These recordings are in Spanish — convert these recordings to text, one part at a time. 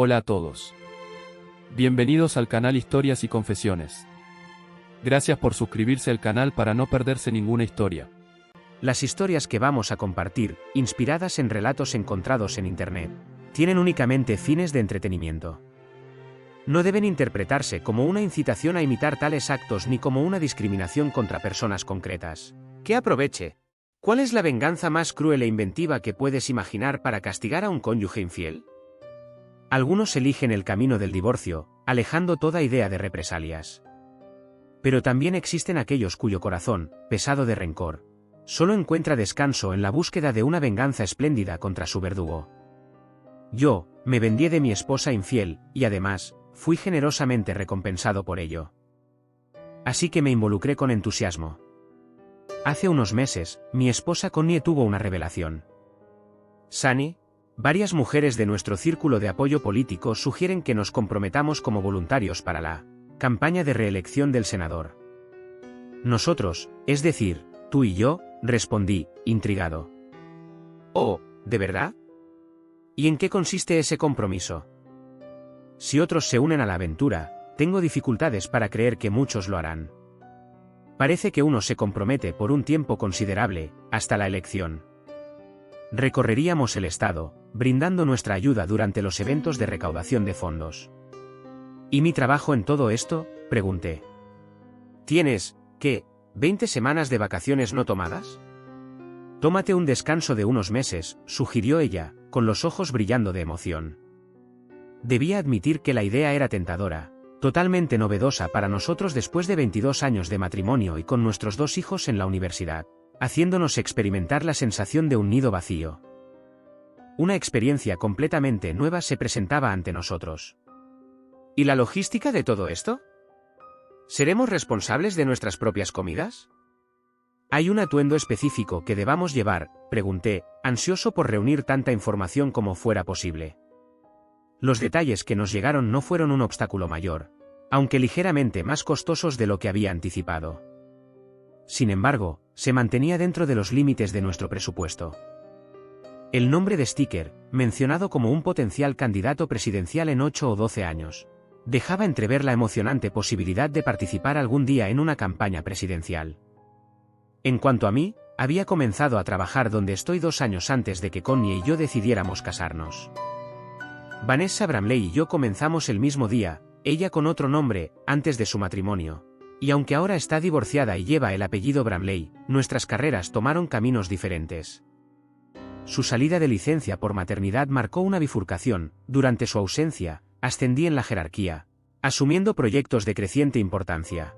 Hola a todos. Bienvenidos al canal Historias y Confesiones. Gracias por suscribirse al canal para no perderse ninguna historia. Las historias que vamos a compartir, inspiradas en relatos encontrados en Internet, tienen únicamente fines de entretenimiento. No deben interpretarse como una incitación a imitar tales actos ni como una discriminación contra personas concretas. ¡Que aproveche! ¿Cuál es la venganza más cruel e inventiva que puedes imaginar para castigar a un cónyuge infiel? Algunos eligen el camino del divorcio, alejando toda idea de represalias. Pero también existen aquellos cuyo corazón, pesado de rencor, solo encuentra descanso en la búsqueda de una venganza espléndida contra su verdugo. Yo, me vendí de mi esposa infiel, y además, fui generosamente recompensado por ello. Así que me involucré con entusiasmo. Hace unos meses, mi esposa Connie tuvo una revelación. Sunny, varias mujeres de nuestro círculo de apoyo político sugieren que nos comprometamos como voluntarios para la campaña de reelección del senador. Nosotros, es decir, tú y yo, respondí, intrigado. Oh, ¿de verdad? ¿Y en qué consiste ese compromiso? Si otros se unen a la aventura, tengo dificultades para creer que muchos lo harán. Parece que uno se compromete por un tiempo considerable, hasta la elección. Recorreríamos el estado, brindando nuestra ayuda durante los eventos de recaudación de fondos. ¿Y mi trabajo en todo esto?, pregunté. ¿Tienes, qué, 20 semanas de vacaciones no tomadas? Tómate un descanso de unos meses, sugirió ella, con los ojos brillando de emoción. Debía admitir que la idea era tentadora, totalmente novedosa para nosotros después de 22 años de matrimonio y con nuestros 2 hijos en la universidad, haciéndonos experimentar la sensación de un nido vacío. Una experiencia completamente nueva se presentaba ante nosotros. ¿Y la logística de todo esto? ¿Seremos responsables de nuestras propias comidas? ¿Hay un atuendo específico que debamos llevar?, pregunté, ansioso por reunir tanta información como fuera posible. Los detalles que nos llegaron no fueron un obstáculo mayor, aunque ligeramente más costosos de lo que había anticipado. Sin embargo, se mantenía dentro de los límites de nuestro presupuesto. El nombre de Sticker, mencionado como un potencial candidato presidencial en 8 o 12 años, dejaba entrever la emocionante posibilidad de participar algún día en una campaña presidencial. En cuanto a mí, había comenzado a trabajar donde estoy 2 años antes de que Connie y yo decidiéramos casarnos. Vanessa Bramley y yo comenzamos el mismo día, ella con otro nombre, antes de su matrimonio. Y aunque ahora está divorciada y lleva el apellido Bramley, nuestras carreras tomaron caminos diferentes. Su salida de licencia por maternidad marcó una bifurcación. Durante su ausencia, ascendí en la jerarquía, asumiendo proyectos de creciente importancia.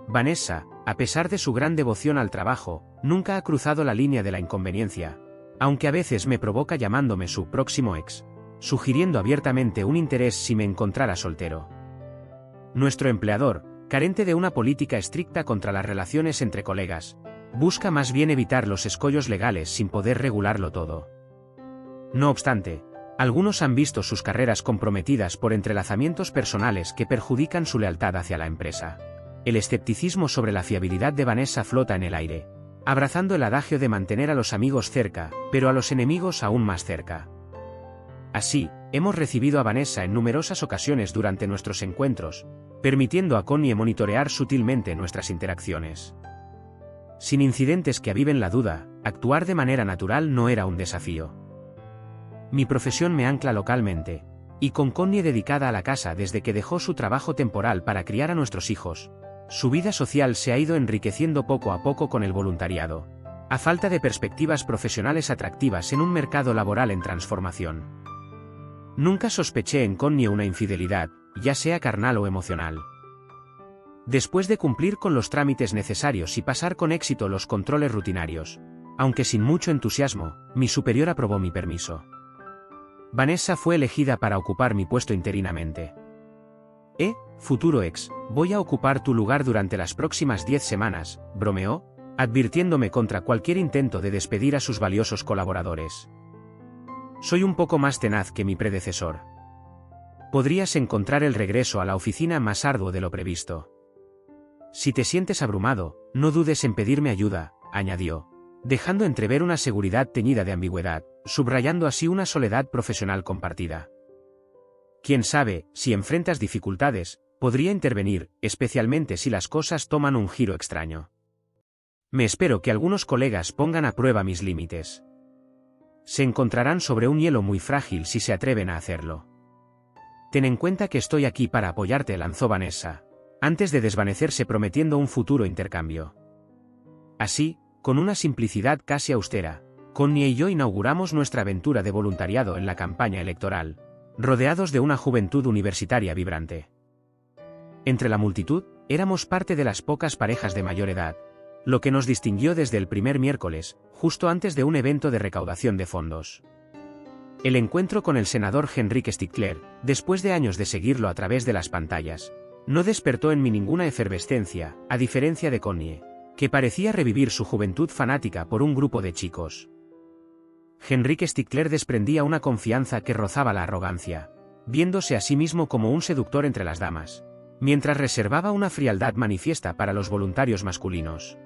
Vanessa, a pesar de su gran devoción al trabajo, nunca ha cruzado la línea de la inconveniencia, aunque a veces me provoca llamándome su próximo ex, sugiriendo abiertamente un interés si me encontrara soltero. Nuestro empleador, carente de una política estricta contra las relaciones entre colegas, busca más bien evitar los escollos legales sin poder regularlo todo. No obstante, algunos han visto sus carreras comprometidas por entrelazamientos personales que perjudican su lealtad hacia la empresa. El escepticismo sobre la fiabilidad de Vanessa flota en el aire, abrazando el adagio de mantener a los amigos cerca, pero a los enemigos aún más cerca. Así, hemos recibido a Vanessa en numerosas ocasiones durante nuestros encuentros, permitiendo a Connie monitorear sutilmente nuestras interacciones. Sin incidentes que aviven la duda, actuar de manera natural no era un desafío. Mi profesión me ancla localmente, y con Connie dedicada a la casa desde que dejó su trabajo temporal para criar a nuestros hijos, su vida social se ha ido enriqueciendo poco a poco con el voluntariado, a falta de perspectivas profesionales atractivas en un mercado laboral en transformación. Nunca sospeché en Connie una infidelidad, ya sea carnal o emocional. Después de cumplir con los trámites necesarios y pasar con éxito los controles rutinarios, aunque sin mucho entusiasmo, mi superior aprobó mi permiso. Vanessa fue elegida para ocupar mi puesto interinamente. Futuro ex, voy a ocupar tu lugar durante las próximas 10 semanas, bromeó, advirtiéndome contra cualquier intento de despedir a sus valiosos colaboradores. Soy un poco más tenaz que mi predecesor. Podrías encontrar el regreso a la oficina más arduo de lo previsto. Si te sientes abrumado, no dudes en pedirme ayuda, añadió, dejando entrever una seguridad teñida de ambigüedad, subrayando así una soledad profesional compartida. Quién sabe, si enfrentas dificultades, podría intervenir, especialmente si las cosas toman un giro extraño. Me espero que algunos colegas pongan a prueba mis límites. Se encontrarán sobre un hielo muy frágil si se atreven a hacerlo. Ten en cuenta que estoy aquí para apoyarte, lanzó Vanessa, antes de desvanecerse prometiendo un futuro intercambio. Así, con una simplicidad casi austera, Connie y yo inauguramos nuestra aventura de voluntariado en la campaña electoral, rodeados de una juventud universitaria vibrante. Entre la multitud, éramos parte de las pocas parejas de mayor edad, lo que nos distinguió desde el primer miércoles, justo antes de un evento de recaudación de fondos. El encuentro con el senador Henrik Stickler, después de años de seguirlo a través de las pantallas, no despertó en mí ninguna efervescencia, a diferencia de Connie, que parecía revivir su juventud fanática por un grupo de chicos. Henrik Stickler desprendía una confianza que rozaba la arrogancia, viéndose a sí mismo como un seductor entre las damas, mientras reservaba una frialdad manifiesta para los voluntarios masculinos.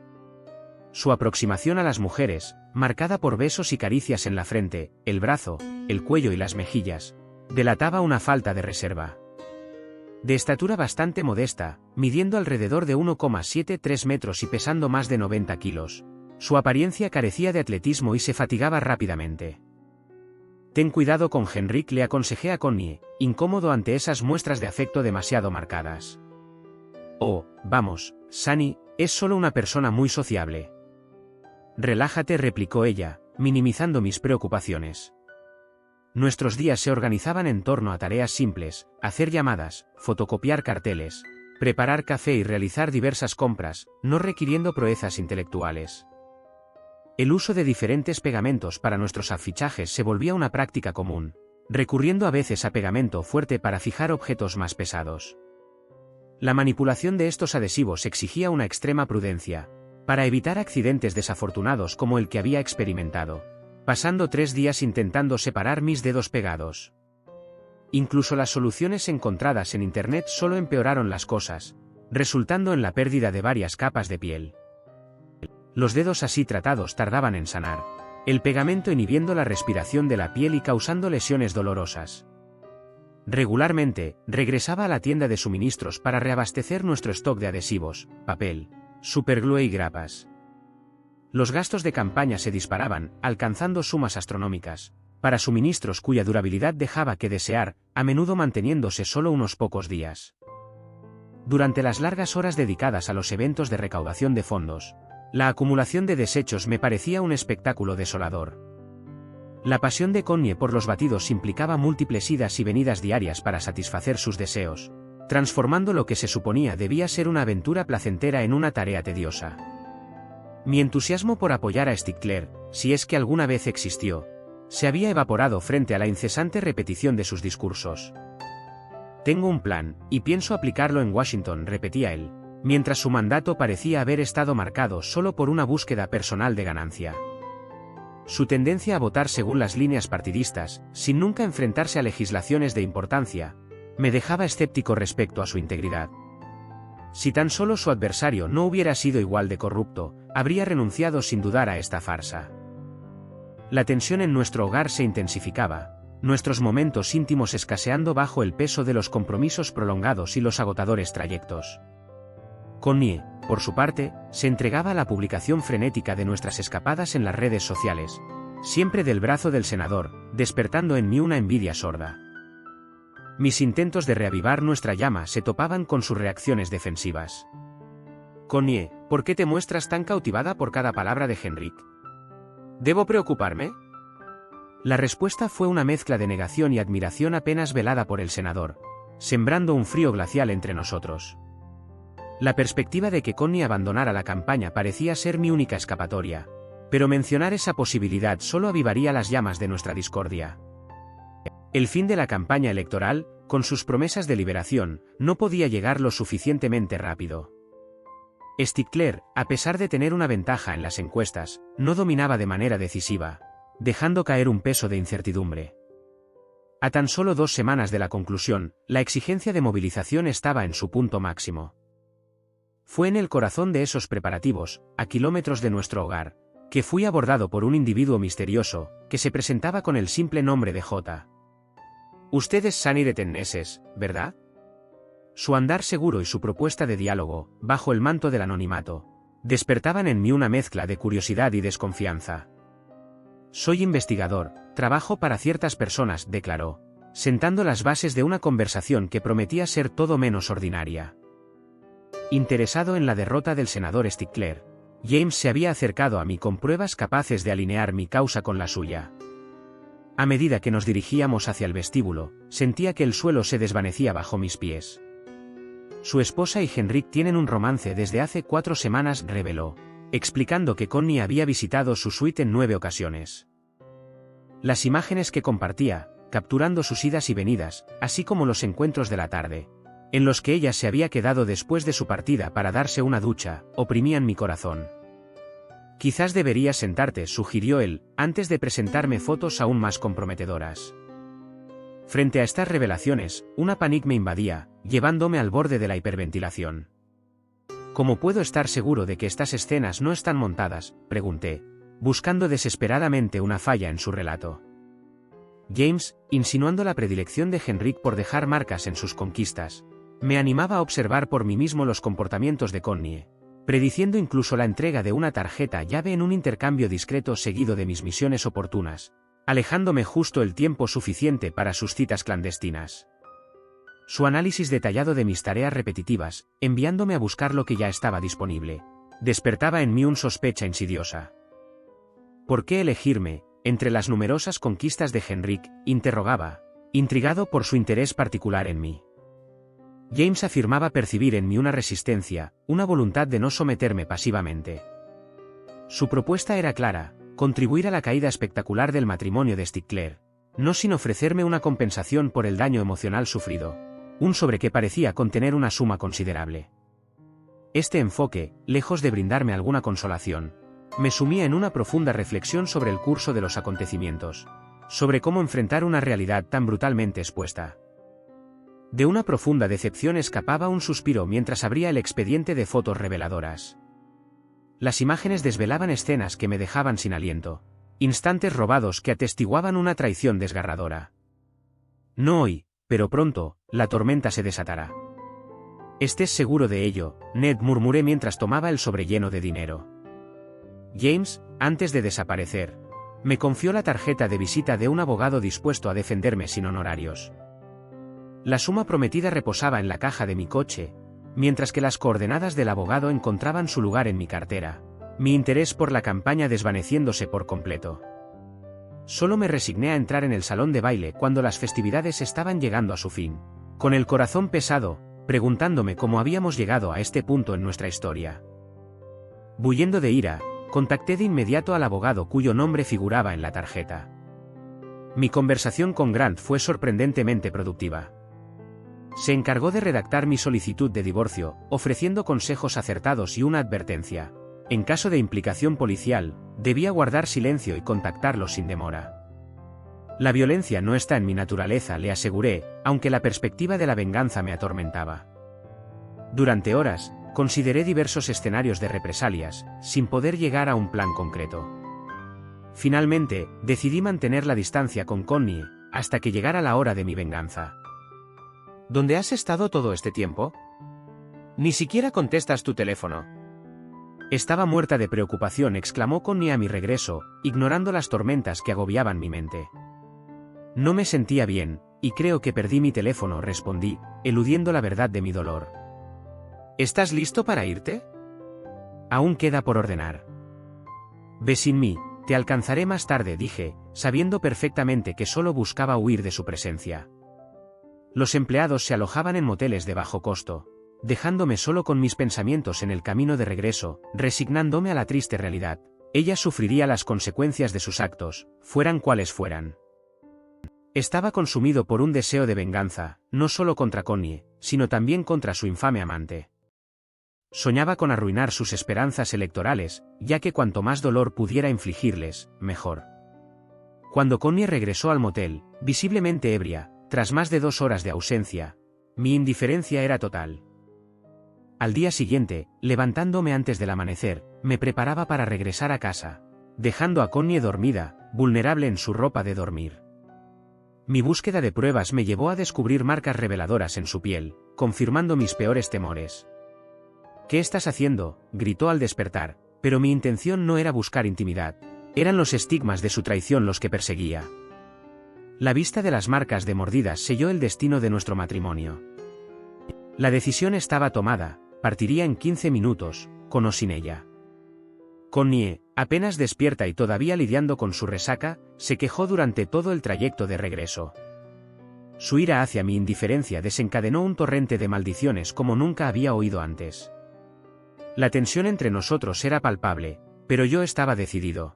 Su aproximación a las mujeres, marcada por besos y caricias en la frente, el brazo, el cuello y las mejillas, delataba una falta de reserva. De estatura bastante modesta, midiendo alrededor de 1,73 metros y pesando más de 90 kilos, su apariencia carecía de atletismo y se fatigaba rápidamente. Ten cuidado con Henrik, le aconsejé a Connie, incómodo ante esas muestras de afecto demasiado marcadas. Oh, vamos, Sunny, es solo una persona muy sociable. Relájate, replicó ella, minimizando mis preocupaciones. Nuestros días se organizaban en torno a tareas simples: hacer llamadas, fotocopiar carteles, preparar café y realizar diversas compras, no requiriendo proezas intelectuales. El uso de diferentes pegamentos para nuestros afichajes se volvía una práctica común, recurriendo a veces a pegamento fuerte para fijar objetos más pesados. La manipulación de estos adhesivos exigía una extrema prudencia, para evitar accidentes desafortunados como el que había experimentado, pasando 3 días intentando separar mis dedos pegados. Incluso las soluciones encontradas en Internet solo empeoraron las cosas, resultando en la pérdida de varias capas de piel. Los dedos así tratados tardaban en sanar, el pegamento inhibiendo la respiración de la piel y causando lesiones dolorosas. Regularmente, regresaba a la tienda de suministros para reabastecer nuestro stock de adhesivos, papel, superglue y grapas. Los gastos de campaña se disparaban, alcanzando sumas astronómicas, para suministros cuya durabilidad dejaba que desear, a menudo manteniéndose solo unos pocos días. Durante las largas horas dedicadas a los eventos de recaudación de fondos, la acumulación de desechos me parecía un espectáculo desolador. La pasión de Connie por los batidos implicaba múltiples idas y venidas diarias para satisfacer sus deseos, transformando lo que se suponía debía ser una aventura placentera en una tarea tediosa. Mi entusiasmo por apoyar a Stickler, si es que alguna vez existió, se había evaporado frente a la incesante repetición de sus discursos. Tengo un plan, y pienso aplicarlo en Washington, repetía él, mientras su mandato parecía haber estado marcado solo por una búsqueda personal de ganancia. Su tendencia a votar según las líneas partidistas, sin nunca enfrentarse a legislaciones de importancia, me dejaba escéptico respecto a su integridad. Si tan solo su adversario no hubiera sido igual de corrupto, habría renunciado sin dudar a esta farsa. La tensión en nuestro hogar se intensificaba, nuestros momentos íntimos escaseando bajo el peso de los compromisos prolongados y los agotadores trayectos. Connie, por su parte, se entregaba a la publicación frenética de nuestras escapadas en las redes sociales, siempre del brazo del senador, despertando en mí una envidia sorda. Mis intentos de reavivar nuestra llama se topaban con sus reacciones defensivas. Connie, ¿por qué te muestras tan cautivada por cada palabra de Henrik? ¿Debo preocuparme? La respuesta fue una mezcla de negación y admiración apenas velada por el senador, sembrando un frío glacial entre nosotros. La perspectiva de que Connie abandonara la campaña parecía ser mi única escapatoria, pero mencionar esa posibilidad solo avivaría las llamas de nuestra discordia. El fin de la campaña electoral, con sus promesas de liberación, no podía llegar lo suficientemente rápido. Stickler, a pesar de tener una ventaja en las encuestas, no dominaba de manera decisiva, dejando caer un peso de incertidumbre. A tan solo 2 semanas de la conclusión, la exigencia de movilización estaba en su punto máximo. Fue en el corazón de esos preparativos, a kilómetros de nuestro hogar, que fui abordado por un individuo misterioso, que se presentaba con el simple nombre de J. Usted es Sunny de Tenneses, ¿verdad? Su andar seguro y su propuesta de diálogo, bajo el manto del anonimato, despertaban en mí una mezcla de curiosidad y desconfianza. Soy investigador, trabajo para ciertas personas, declaró, sentando las bases de una conversación que prometía ser todo menos ordinaria. Interesado en la derrota del senador Stickler, James se había acercado a mí con pruebas capaces de alinear mi causa con la suya. A medida que nos dirigíamos hacia el vestíbulo, sentía que el suelo se desvanecía bajo mis pies. Su esposa y Henrik tienen un romance desde hace 4 semanas, reveló, explicando que Connie había visitado su suite en 9 ocasiones. Las imágenes que compartía, capturando sus idas y venidas, así como los encuentros de la tarde, en los que ella se había quedado después de su partida para darse una ducha, oprimían mi corazón. Quizás deberías sentarte, sugirió él, antes de presentarme fotos aún más comprometedoras. Frente a estas revelaciones, una pánico me invadía, llevándome al borde de la hiperventilación. ¿Cómo puedo estar seguro de que estas escenas no están montadas?, pregunté, buscando desesperadamente una falla en su relato. James, insinuando la predilección de Henrik por dejar marcas en sus conquistas, me animaba a observar por mí mismo los comportamientos de Connie, prediciendo incluso la entrega de una tarjeta llave en un intercambio discreto seguido de mis misiones oportunas, alejándome justo el tiempo suficiente para sus citas clandestinas. Su análisis detallado de mis tareas repetitivas, enviándome a buscar lo que ya estaba disponible, despertaba en mí una sospecha insidiosa. ¿Por qué elegirme, entre las numerosas conquistas de Henrik?, interrogaba, intrigado por su interés particular en mí. James afirmaba percibir en mí una resistencia, una voluntad de no someterme pasivamente. Su propuesta era clara: contribuir a la caída espectacular del matrimonio de Stickler, no sin ofrecerme una compensación por el daño emocional sufrido, un sobre que parecía contener una suma considerable. Este enfoque, lejos de brindarme alguna consolación, me sumía en una profunda reflexión sobre el curso de los acontecimientos, sobre cómo enfrentar una realidad tan brutalmente expuesta. De una profunda decepción escapaba un suspiro mientras abría el expediente de fotos reveladoras. Las imágenes desvelaban escenas que me dejaban sin aliento, instantes robados que atestiguaban una traición desgarradora. No hoy, pero pronto, la tormenta se desatará. Estés seguro de ello, Ned, murmuré mientras tomaba el sobre lleno de dinero. James, antes de desaparecer, me confió la tarjeta de visita de un abogado dispuesto a defenderme sin honorarios. La suma prometida reposaba en la caja de mi coche, mientras que las coordenadas del abogado encontraban su lugar en mi cartera, mi interés por la campaña desvaneciéndose por completo. Solo me resigné a entrar en el salón de baile cuando las festividades estaban llegando a su fin, con el corazón pesado, preguntándome cómo habíamos llegado a este punto en nuestra historia. Bullendo de ira, contacté de inmediato al abogado cuyo nombre figuraba en la tarjeta. Mi conversación con Grant fue sorprendentemente productiva. Se encargó de redactar mi solicitud de divorcio, ofreciendo consejos acertados y una advertencia. En caso de implicación policial, debía guardar silencio y contactarlo sin demora. La violencia no está en mi naturaleza, le aseguré, aunque la perspectiva de la venganza me atormentaba. Durante horas, consideré diversos escenarios de represalias, sin poder llegar a un plan concreto. Finalmente, decidí mantener la distancia con Connie, hasta que llegara la hora de mi venganza. ¿Dónde has estado todo este tiempo? Ni siquiera contestas tu teléfono. Estaba muerta de preocupación, exclamó Connie a mi regreso, ignorando las tormentas que agobiaban mi mente. No me sentía bien, y creo que perdí mi teléfono, respondí, eludiendo la verdad de mi dolor. ¿Estás listo para irte? Aún queda por ordenar. Ve sin mí, te alcanzaré más tarde, dije, sabiendo perfectamente que solo buscaba huir de su presencia. Los empleados se alojaban en moteles de bajo costo, dejándome solo con mis pensamientos en el camino de regreso, resignándome a la triste realidad. Ella sufriría las consecuencias de sus actos, fueran cuales fueran. Estaba consumido por un deseo de venganza, no solo contra Connie, sino también contra su infame amante. Soñaba con arruinar sus esperanzas electorales, ya que cuanto más dolor pudiera infligirles, mejor. Cuando Connie regresó al motel, visiblemente ebria, tras más de 2 horas de ausencia, mi indiferencia era total. Al día siguiente, levantándome antes del amanecer, me preparaba para regresar a casa, dejando a Connie dormida, vulnerable en su ropa de dormir. Mi búsqueda de pruebas me llevó a descubrir marcas reveladoras en su piel, confirmando mis peores temores. ¿Qué estás haciendo?, gritó al despertar, pero mi intención no era buscar intimidad. Eran los estigmas de su traición los que perseguía. La vista de las marcas de mordidas selló el destino de nuestro matrimonio. La decisión estaba tomada, partiría en 15 minutos, con o sin ella. Connie, apenas despierta y todavía lidiando con su resaca, se quejó durante todo el trayecto de regreso. Su ira hacia mi indiferencia desencadenó un torrente de maldiciones como nunca había oído antes. La tensión entre nosotros era palpable, pero yo estaba decidido.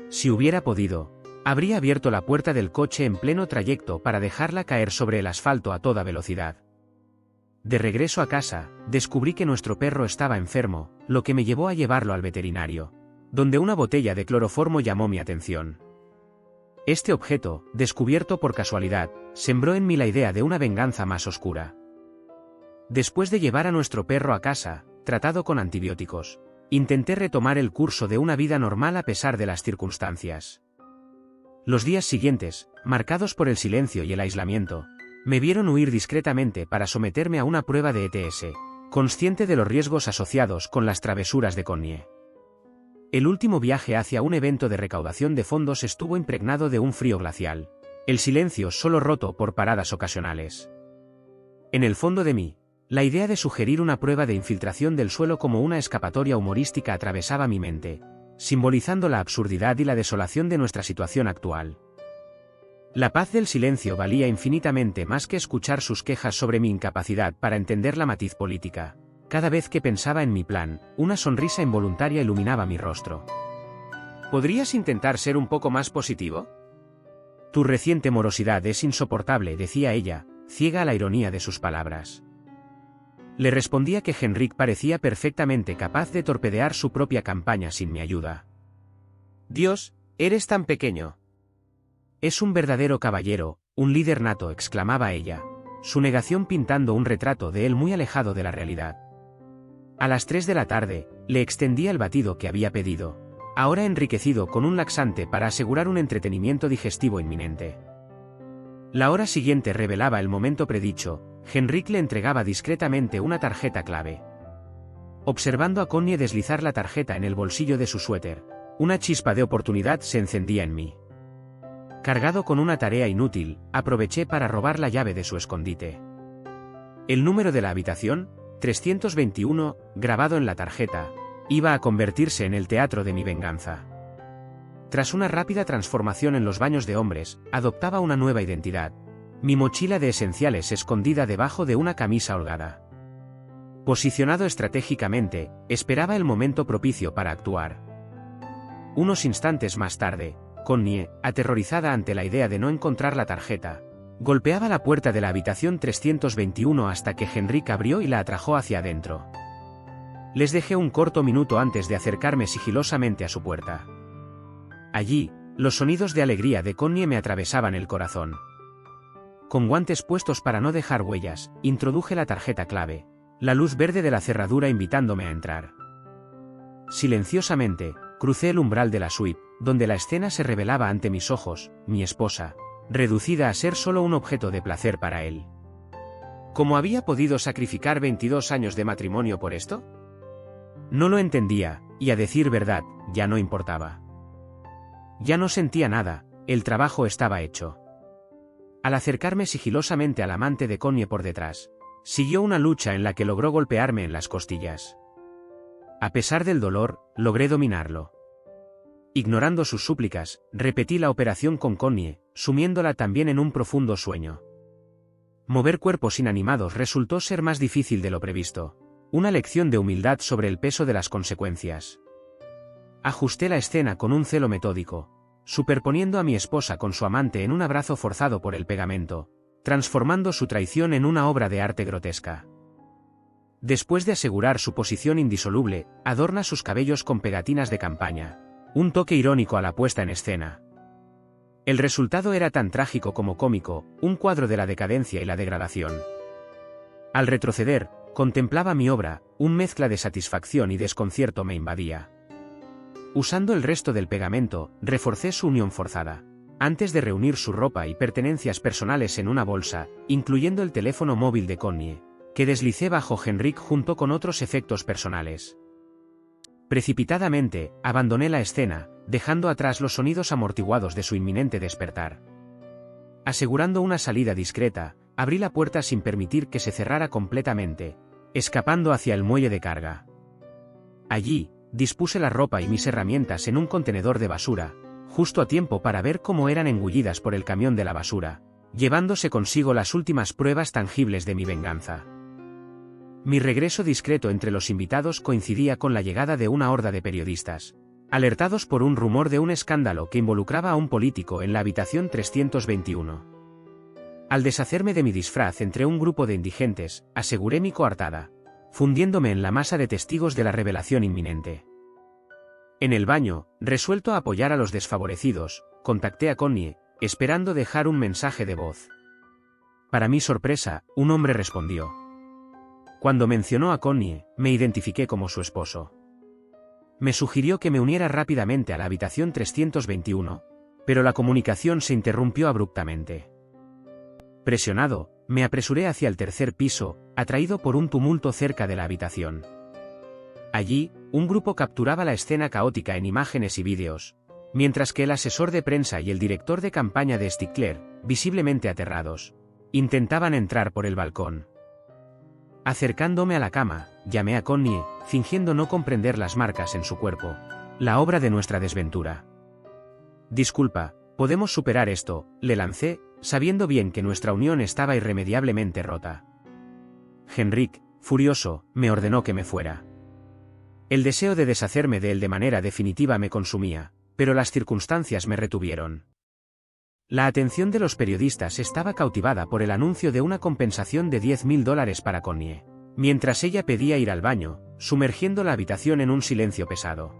Si hubiera podido, habría abierto la puerta del coche en pleno trayecto para dejarla caer sobre el asfalto a toda velocidad. De regreso a casa, descubrí que nuestro perro estaba enfermo, lo que me llevó a llevarlo al veterinario, donde una botella de cloroformo llamó mi atención. Este objeto, descubierto por casualidad, sembró en mí la idea de una venganza más oscura. Después de llevar a nuestro perro a casa, tratado con antibióticos, intenté retomar el curso de una vida normal a pesar de las circunstancias. Los días siguientes, marcados por el silencio y el aislamiento, me vieron huir discretamente para someterme a una prueba de ETS, consciente de los riesgos asociados con las travesuras de Connie. El último viaje hacia un evento de recaudación de fondos estuvo impregnado de un frío glacial, el silencio solo roto por paradas ocasionales. En el fondo de mí, la idea de sugerir una prueba de infiltración del suelo como una escapatoria humorística atravesaba mi mente, simbolizando la absurdidad y la desolación de nuestra situación actual. La paz del silencio valía infinitamente más que escuchar sus quejas sobre mi incapacidad para entender la matiz política. Cada vez que pensaba en mi plan, una sonrisa involuntaria iluminaba mi rostro. ¿Podrías intentar ser un poco más positivo? Tu reciente morosidad es insoportable, decía ella, ciega a la ironía de sus palabras. Le respondía que Henrik parecía perfectamente capaz de torpedear su propia campaña sin mi ayuda. Dios, eres tan pequeño. Es un verdadero caballero, un líder nato, exclamaba ella, su negación pintando un retrato de él muy alejado de la realidad. A las 3 de la tarde, le extendía el batido que había pedido, ahora enriquecido con un laxante para asegurar un entretenimiento digestivo inminente. La hora siguiente revelaba el momento predicho. Henrik le entregaba discretamente una tarjeta clave. Observando a Connie deslizar la tarjeta en el bolsillo de su suéter, una chispa de oportunidad se encendía en mí. Cargado con una tarea inútil, aproveché para robar la llave de su escondite. El número de la habitación, 321, grabado en la tarjeta, iba a convertirse en el teatro de mi venganza. Tras una rápida transformación en los baños de hombres, adoptaba una nueva identidad. Mi mochila de esenciales escondida debajo de una camisa holgada. Posicionado estratégicamente, esperaba el momento propicio para actuar. Unos instantes más tarde, Connie, aterrorizada ante la idea de no encontrar la tarjeta, golpeaba la puerta de la habitación 321 hasta que Henrik abrió y la atrajo hacia adentro. Les dejé un corto minuto antes de acercarme sigilosamente a su puerta. Allí, los sonidos de alegría de Connie me atravesaban el corazón. Con guantes puestos para no dejar huellas, introduje la tarjeta clave, la luz verde de la cerradura invitándome a entrar. Silenciosamente, crucé el umbral de la suite, donde la escena se revelaba ante mis ojos, mi esposa, reducida a ser solo un objeto de placer para él. ¿Cómo había podido sacrificar 22 años de matrimonio por esto? No lo entendía, y a decir verdad, ya no importaba. Ya no sentía nada, el trabajo estaba hecho. Al acercarme sigilosamente al amante de Connie por detrás, siguió una lucha en la que logró golpearme en las costillas. A pesar del dolor, logré dominarlo. Ignorando sus súplicas, repetí la operación con Connie, sumiéndola también en un profundo sueño. Mover cuerpos inanimados resultó ser más difícil de lo previsto, una lección de humildad sobre el peso de las consecuencias. Ajusté la escena con un celo metódico, superponiendo a mi esposa con su amante en un abrazo forzado por el pegamento, transformando su traición en una obra de arte grotesca. Después de asegurar su posición indisoluble, adorna sus cabellos con pegatinas de campaña, un toque irónico a la puesta en escena. El resultado era tan trágico como cómico, un cuadro de la decadencia y la degradación. Al retroceder, contemplaba mi obra, una mezcla de satisfacción y desconcierto me invadía. Usando el resto del pegamento, reforcé su unión forzada. antes de reunir su ropa y pertenencias personales en una bolsa, incluyendo el teléfono móvil de Connie, que deslicé bajo Henrik junto con otros efectos personales. Precipitadamente, abandoné la escena, dejando atrás los sonidos amortiguados de su inminente despertar. Asegurando una salida discreta, abrí la puerta sin permitir que se cerrara completamente, escapando hacia el muelle de carga. Allí, dispuse la ropa y mis herramientas en un contenedor de basura, justo a tiempo para ver cómo eran engullidas por el camión de la basura, llevándose consigo las últimas pruebas tangibles de mi venganza. Mi regreso discreto entre los invitados coincidía con la llegada de una horda de periodistas, alertados por un rumor de un escándalo que involucraba a un político en la habitación 321. Al deshacerme de mi disfraz entre un grupo de indigentes, aseguré mi coartada, fundiéndome en la masa de testigos de la revelación inminente. En el baño, resuelto a apoyar a los desfavorecidos, contacté a Connie, esperando dejar un mensaje de voz. Para mi sorpresa, un hombre respondió. Cuando mencionó a Connie, me identifiqué como su esposo. Me sugirió que me uniera rápidamente a la habitación 321, pero la comunicación se interrumpió abruptamente. Presionado, me apresuré hacia el tercer piso, atraído por un tumulto cerca de la habitación. Allí, un grupo capturaba la escena caótica en imágenes y vídeos, mientras que el asesor de prensa y el director de campaña de Stickler, visiblemente aterrados, intentaban entrar por el balcón. Acercándome a la cama, llamé a Connie, fingiendo no comprender las marcas en su cuerpo, la obra de nuestra desventura. Disculpa, podemos superar esto, le lancé, sabiendo bien que nuestra unión estaba irremediablemente rota. Henrik, furioso, me ordenó que me fuera. El deseo de deshacerme de él de manera definitiva me consumía, pero las circunstancias me retuvieron. La atención de los periodistas estaba cautivada por el anuncio de una compensación de $10.000 para Connie, mientras ella pedía ir al baño, sumergiendo la habitación en un silencio pesado.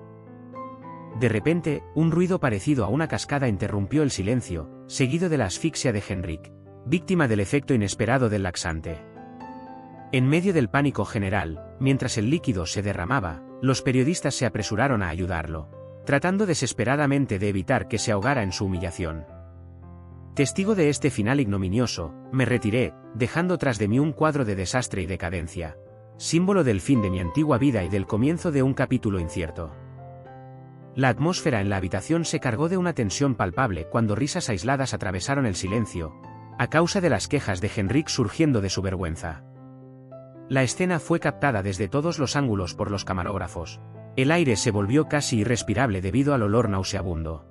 De repente, un ruido parecido a una cascada interrumpió el silencio, seguido de la asfixia de Henrik, víctima del efecto inesperado del laxante. En medio del pánico general, mientras el líquido se derramaba, los periodistas se apresuraron a ayudarlo, tratando desesperadamente de evitar que se ahogara en su humillación. Testigo de este final ignominioso, me retiré, dejando tras de mí un cuadro de desastre y decadencia, símbolo del fin de mi antigua vida y del comienzo de un capítulo incierto. La atmósfera en la habitación se cargó de una tensión palpable cuando risas aisladas atravesaron el silencio, a causa de las quejas de Henrik surgiendo de su vergüenza. La escena fue captada desde todos los ángulos por los camarógrafos. El aire se volvió casi irrespirable debido al olor nauseabundo.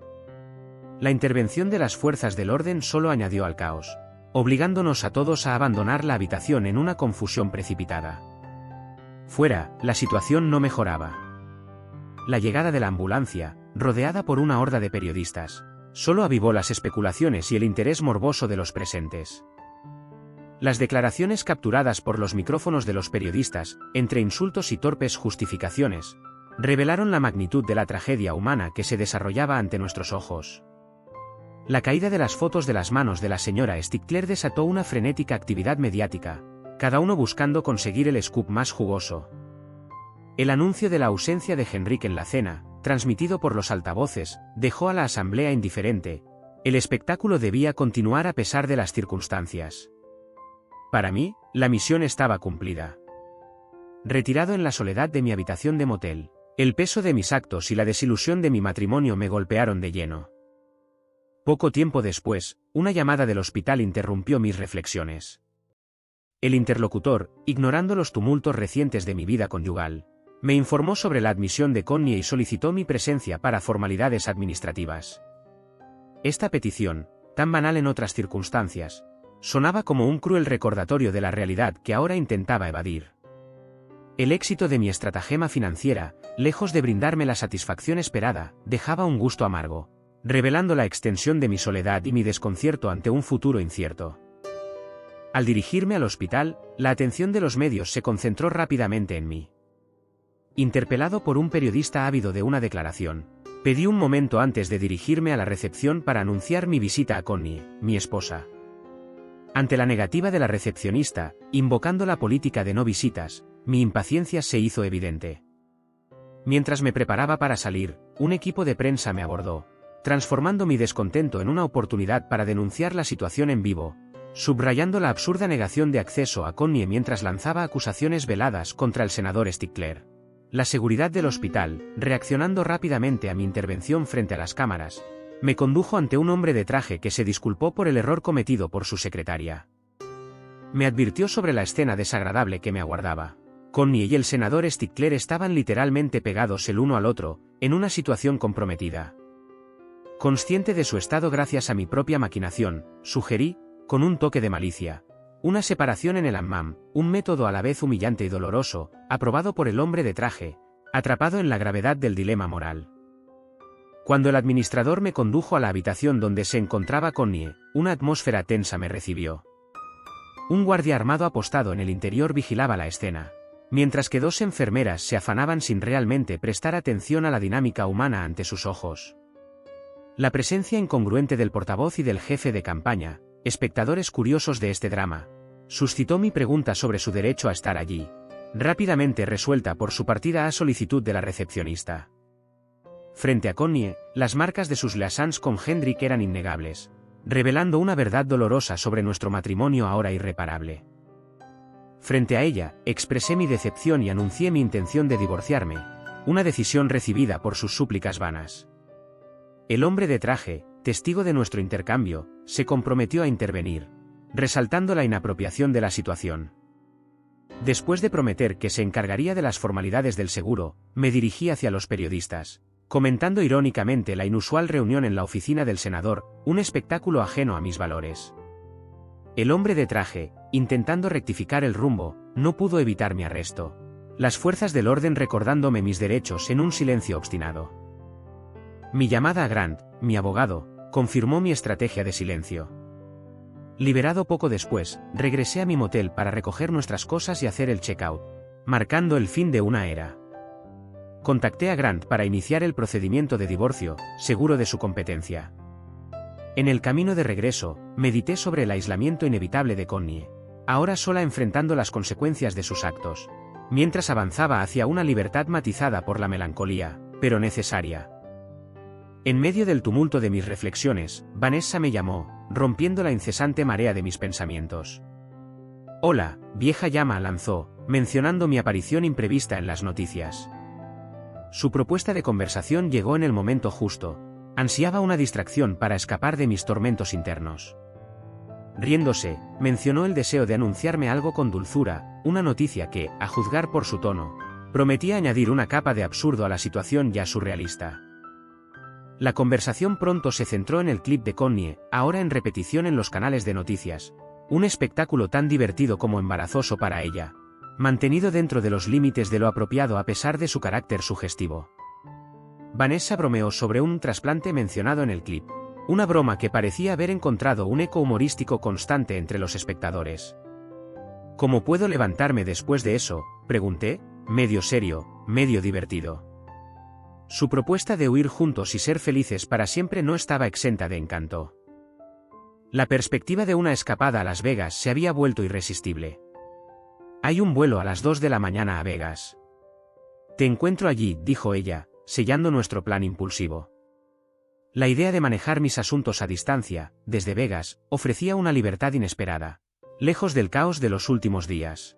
La intervención de las fuerzas del orden solo añadió al caos, obligándonos a todos a abandonar la habitación en una confusión precipitada. Fuera, la situación no mejoraba. La llegada de la ambulancia, rodeada por una horda de periodistas, solo avivó las especulaciones y el interés morboso de los presentes. Las declaraciones capturadas por los micrófonos de los periodistas, entre insultos y torpes justificaciones, revelaron la magnitud de la tragedia humana que se desarrollaba ante nuestros ojos. La caída de las fotos de las manos de la señora Stickler desató una frenética actividad mediática, cada uno buscando conseguir el scoop más jugoso. El anuncio de la ausencia de Henrik en la cena, transmitido por los altavoces, dejó a la asamblea indiferente. El espectáculo debía continuar a pesar de las circunstancias. Para mí, la misión estaba cumplida. Retirado en la soledad de mi habitación de motel, el peso de mis actos y la desilusión de mi matrimonio me golpearon de lleno. Poco tiempo después, una llamada del hospital interrumpió mis reflexiones. El interlocutor, ignorando los tumultos recientes de mi vida conyugal, me informó sobre la admisión de Connie y solicitó mi presencia para formalidades administrativas. Esta petición, tan banal en otras circunstancias, sonaba como un cruel recordatorio de la realidad que ahora intentaba evadir. El éxito de mi estratagema financiera, lejos de brindarme la satisfacción esperada, dejaba un gusto amargo, revelando la extensión de mi soledad y mi desconcierto ante un futuro incierto. Al dirigirme al hospital, la atención de los medios se concentró rápidamente en mí. Interpelado por un periodista ávido de una declaración, pedí un momento antes de dirigirme a la recepción para anunciar mi visita a Connie, mi esposa. Ante la negativa de la recepcionista, invocando la política de no visitas, mi impaciencia se hizo evidente. Mientras me preparaba para salir, un equipo de prensa me abordó, transformando mi descontento en una oportunidad para denunciar la situación en vivo, subrayando la absurda negación de acceso a Connie mientras lanzaba acusaciones veladas contra el senador Stickler. La seguridad del hospital, reaccionando rápidamente a mi intervención frente a las cámaras, me condujo ante un hombre de traje que se disculpó por el error cometido por su secretaria. Me advirtió sobre la escena desagradable que me aguardaba. Connie y el senador Stickler estaban literalmente pegados el uno al otro, en una situación comprometida. Consciente de su estado gracias a mi propia maquinación, sugerí, con un toque de malicia, una separación en el hammam, un método a la vez humillante y doloroso, aprobado por el hombre de traje, atrapado en la gravedad del dilema moral. Cuando el administrador me condujo a la habitación donde se encontraba Connie, una atmósfera tensa me recibió. Un guardia armado apostado en el interior vigilaba la escena, mientras que dos enfermeras se afanaban sin realmente prestar atención a la dinámica humana ante sus ojos. La presencia incongruente del portavoz y del jefe de campaña, espectadores curiosos de este drama, suscitó mi pregunta sobre su derecho a estar allí, rápidamente resuelta por su partida a solicitud de la recepcionista. Frente a Connie, las marcas de sus liaisons con Hendrik eran innegables, revelando una verdad dolorosa sobre nuestro matrimonio ahora irreparable. Frente a ella, expresé mi decepción y anuncié mi intención de divorciarme, una decisión recibida por sus súplicas vanas. El hombre de traje, testigo de nuestro intercambio, se comprometió a intervenir, resaltando la inapropiación de la situación. Después de prometer que se encargaría de las formalidades del seguro, me dirigí hacia los periodistas, comentando irónicamente la inusual reunión en la oficina del senador, un espectáculo ajeno a mis valores. El hombre de traje, intentando rectificar el rumbo, no pudo evitar mi arresto. Las fuerzas del orden recordándome mis derechos en un silencio obstinado. Mi llamada a Grant, mi abogado, confirmó mi estrategia de silencio. Liberado poco después, regresé a mi motel para recoger nuestras cosas y hacer el check-out, marcando el fin de una era. Contacté a Grant para iniciar el procedimiento de divorcio, seguro de su competencia. En el camino de regreso, medité sobre el aislamiento inevitable de Connie, ahora sola enfrentando las consecuencias de sus actos, mientras avanzaba hacia una libertad matizada por la melancolía, pero necesaria. En medio del tumulto de mis reflexiones, Vanessa me llamó, rompiendo la incesante marea de mis pensamientos. «Hola, vieja llama», lanzó, mencionando mi aparición imprevista en las noticias. Su propuesta de conversación llegó en el momento justo. Ansiaba una distracción para escapar de mis tormentos internos. Riéndose, mencionó el deseo de anunciarme algo con dulzura, una noticia que, a juzgar por su tono, prometía añadir una capa de absurdo a la situación ya surrealista. La conversación pronto se centró en el clip de Connie, ahora en repetición en los canales de noticias, un espectáculo tan divertido como embarazoso para ella, mantenido dentro de los límites de lo apropiado a pesar de su carácter sugestivo. Vanessa bromeó sobre un trasplante mencionado en el clip, una broma que parecía haber encontrado un eco humorístico constante entre los espectadores. ¿Cómo puedo levantarme después de eso?, pregunté, medio serio, medio divertido. Su propuesta de huir juntos y ser felices para siempre no estaba exenta de encanto. La perspectiva de una escapada a Las Vegas se había vuelto irresistible. «Hay un vuelo a las 2 de la mañana a Vegas. Te encuentro allí», dijo ella, sellando nuestro plan impulsivo. La idea de manejar mis asuntos a distancia, desde Vegas, ofrecía una libertad inesperada, lejos del caos de los últimos días.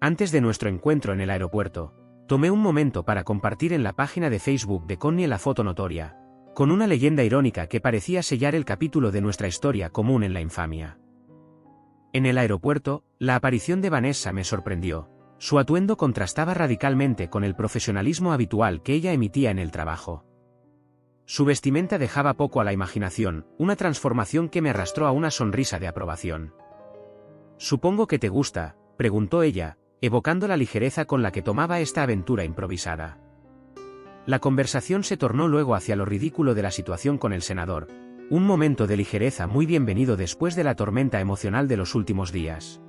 Antes de nuestro encuentro en el aeropuerto, tomé un momento para compartir en la página de Facebook de Connie la foto notoria, con una leyenda irónica que parecía sellar el capítulo de nuestra historia común en la infamia. En el aeropuerto, la aparición de Vanessa me sorprendió. Su atuendo contrastaba radicalmente con el profesionalismo habitual que ella emitía en el trabajo. Su vestimenta dejaba poco a la imaginación, una transformación que me arrastró a una sonrisa de aprobación. «Supongo que te gusta», preguntó ella, evocando la ligereza con la que tomaba esta aventura improvisada. La conversación se tornó luego hacia lo ridículo de la situación con el senador, un momento de ligereza muy bienvenido después de la tormenta emocional de los últimos días.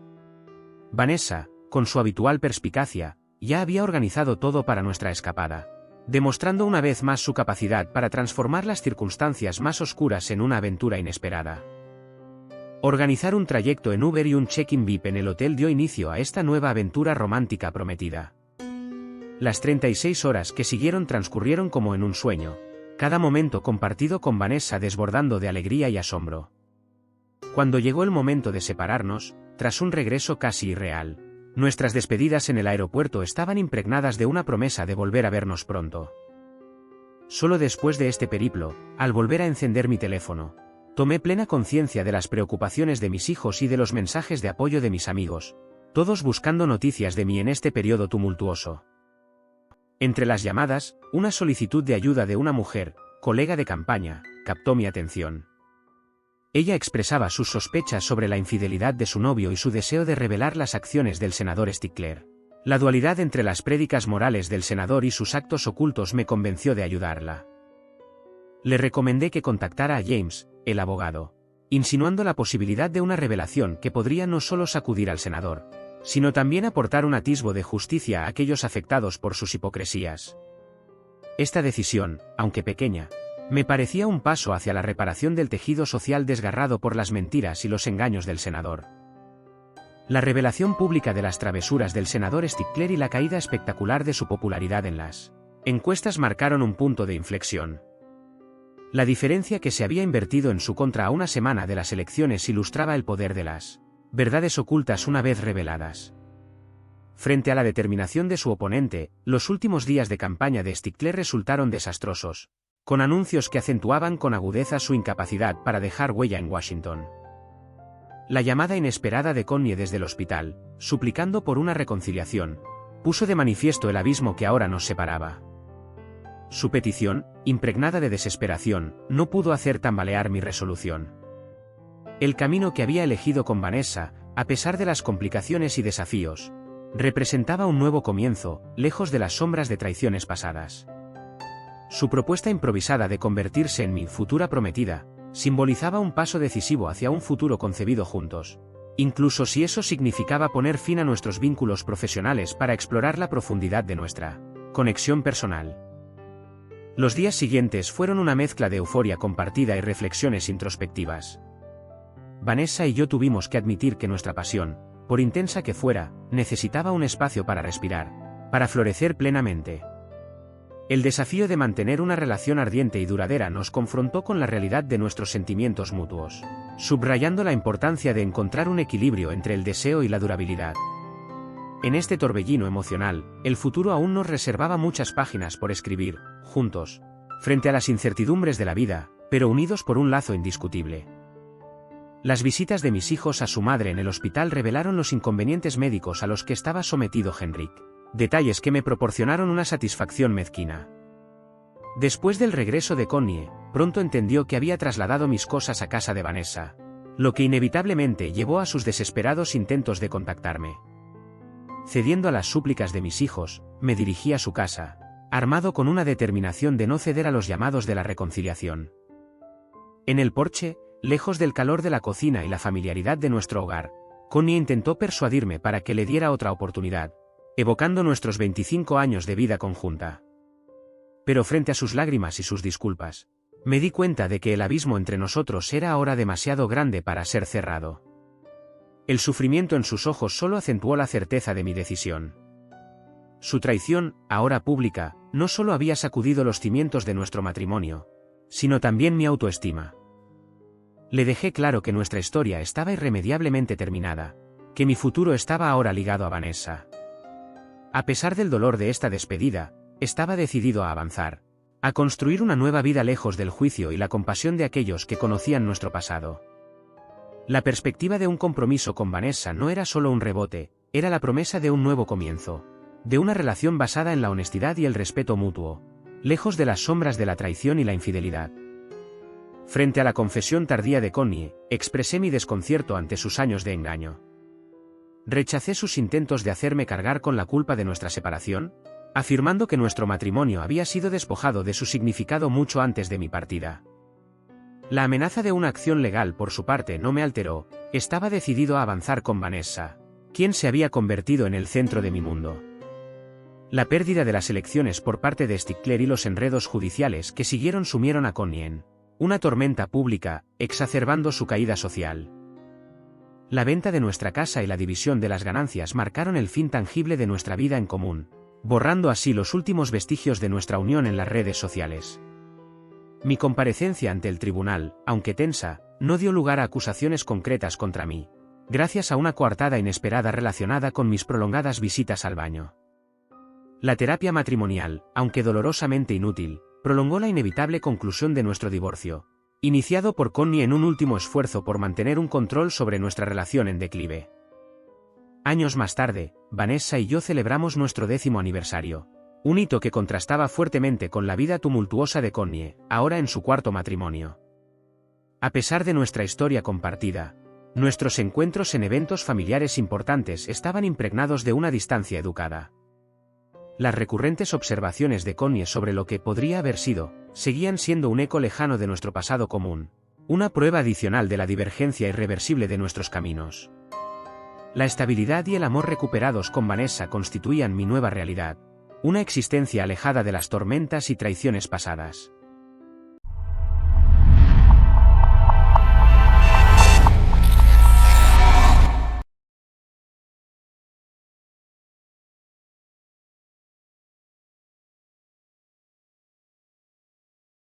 Vanessa, con su habitual perspicacia, ya había organizado todo para nuestra escapada, demostrando una vez más su capacidad para transformar las circunstancias más oscuras en una aventura inesperada. Organizar un trayecto en Uber y un check-in VIP en el hotel dio inicio a esta nueva aventura romántica prometida. Las 36 horas que siguieron transcurrieron como en un sueño, cada momento compartido con Vanessa desbordando de alegría y asombro. Cuando llegó el momento de separarnos, tras un regreso casi irreal, nuestras despedidas en el aeropuerto estaban impregnadas de una promesa de volver a vernos pronto. Solo después de este periplo, al volver a encender mi teléfono, tomé plena conciencia de las preocupaciones de mis hijos y de los mensajes de apoyo de mis amigos, todos buscando noticias de mí en este periodo tumultuoso. Entre las llamadas, una solicitud de ayuda de una mujer, colega de campaña, captó mi atención. Ella expresaba sus sospechas sobre la infidelidad de su novio y su deseo de revelar las acciones del senador Stickler. La dualidad entre las prédicas morales del senador y sus actos ocultos me convenció de ayudarla. Le recomendé que contactara a James, el abogado, insinuando la posibilidad de una revelación que podría no solo sacudir al senador, sino también aportar un atisbo de justicia a aquellos afectados por sus hipocresías. Esta decisión, aunque pequeña, me parecía un paso hacia la reparación del tejido social desgarrado por las mentiras y los engaños del senador. La revelación pública de las travesuras del senador Stickler y la caída espectacular de su popularidad en las encuestas marcaron un punto de inflexión. La diferencia que se había invertido en su contra a una semana de las elecciones ilustraba el poder de las verdades ocultas una vez reveladas. Frente a la determinación de su oponente, los últimos días de campaña de Stickler resultaron desastrosos, con anuncios que acentuaban con agudeza su incapacidad para dejar huella en Washington. La llamada inesperada de Connie desde el hospital, suplicando por una reconciliación, puso de manifiesto el abismo que ahora nos separaba. Su petición, impregnada de desesperación, no pudo hacer tambalear mi resolución. El camino que había elegido con Vanessa, a pesar de las complicaciones y desafíos, representaba un nuevo comienzo, lejos de las sombras de traiciones pasadas. Su propuesta improvisada de convertirse en mi futura prometida, simbolizaba un paso decisivo hacia un futuro concebido juntos, incluso si eso significaba poner fin a nuestros vínculos profesionales para explorar la profundidad de nuestra conexión personal. Los días siguientes fueron una mezcla de euforia compartida y reflexiones introspectivas. Vanessa y yo tuvimos que admitir que nuestra pasión, por intensa que fuera, necesitaba un espacio para respirar, para florecer plenamente. El desafío de mantener una relación ardiente y duradera nos confrontó con la realidad de nuestros sentimientos mutuos, subrayando la importancia de encontrar un equilibrio entre el deseo y la durabilidad. En este torbellino emocional, el futuro aún nos reservaba muchas páginas por escribir, juntos, frente a las incertidumbres de la vida, pero unidos por un lazo indiscutible. Las visitas de mis hijos a su madre en el hospital revelaron los inconvenientes médicos a los que estaba sometido Henrik. Detalles que me proporcionaron una satisfacción mezquina. Después del regreso de Connie, pronto entendió que había trasladado mis cosas a casa de Vanessa, lo que inevitablemente llevó a sus desesperados intentos de contactarme. Cediendo a las súplicas de mis hijos, me dirigí a su casa, armado con una determinación de no ceder a los llamados de la reconciliación. En el porche, lejos del calor de la cocina y la familiaridad de nuestro hogar, Connie intentó persuadirme para que le diera otra oportunidad, evocando nuestros 25 años de vida conjunta. Pero frente a sus lágrimas y sus disculpas, me di cuenta de que el abismo entre nosotros era ahora demasiado grande para ser cerrado. El sufrimiento en sus ojos solo acentuó la certeza de mi decisión. Su traición, ahora pública, no solo había sacudido los cimientos de nuestro matrimonio, sino también mi autoestima. Le dejé claro que nuestra historia estaba irremediablemente terminada, que mi futuro estaba ahora ligado a Vanessa. A pesar del dolor de esta despedida, estaba decidido a avanzar, a construir una nueva vida lejos del juicio y la compasión de aquellos que conocían nuestro pasado. La perspectiva de un compromiso con Vanessa no era solo un rebote, era la promesa de un nuevo comienzo, de una relación basada en la honestidad y el respeto mutuo, lejos de las sombras de la traición y la infidelidad. Frente a la confesión tardía de Connie, expresé mi desconcierto ante sus años de engaño. Rechacé sus intentos de hacerme cargar con la culpa de nuestra separación, afirmando que nuestro matrimonio había sido despojado de su significado mucho antes de mi partida. La amenaza de una acción legal por su parte no me alteró, estaba decidido a avanzar con Vanessa, quien se había convertido en el centro de mi mundo. La pérdida de las elecciones por parte de Stickler y los enredos judiciales que siguieron sumieron a Connie en una tormenta pública, exacerbando su caída social. La venta de nuestra casa y la división de las ganancias marcaron el fin tangible de nuestra vida en común, borrando así los últimos vestigios de nuestra unión en las redes sociales. Mi comparecencia ante el tribunal, aunque tensa, no dio lugar a acusaciones concretas contra mí, gracias a una coartada inesperada relacionada con mis prolongadas visitas al baño. La terapia matrimonial, aunque dolorosamente inútil, prolongó la inevitable conclusión de nuestro divorcio, iniciado por Connie en un último esfuerzo por mantener un control sobre nuestra relación en declive. Años más tarde, Vanessa y yo celebramos nuestro 10º aniversario, un hito que contrastaba fuertemente con la vida tumultuosa de Connie, ahora en su 4º matrimonio. A pesar de nuestra historia compartida, nuestros encuentros en eventos familiares importantes estaban impregnados de una distancia educada. Las recurrentes observaciones de Connie sobre lo que podría haber sido, seguían siendo un eco lejano de nuestro pasado común, una prueba adicional de la divergencia irreversible de nuestros caminos. La estabilidad y el amor recuperados con Vanessa constituían mi nueva realidad, una existencia alejada de las tormentas y traiciones pasadas.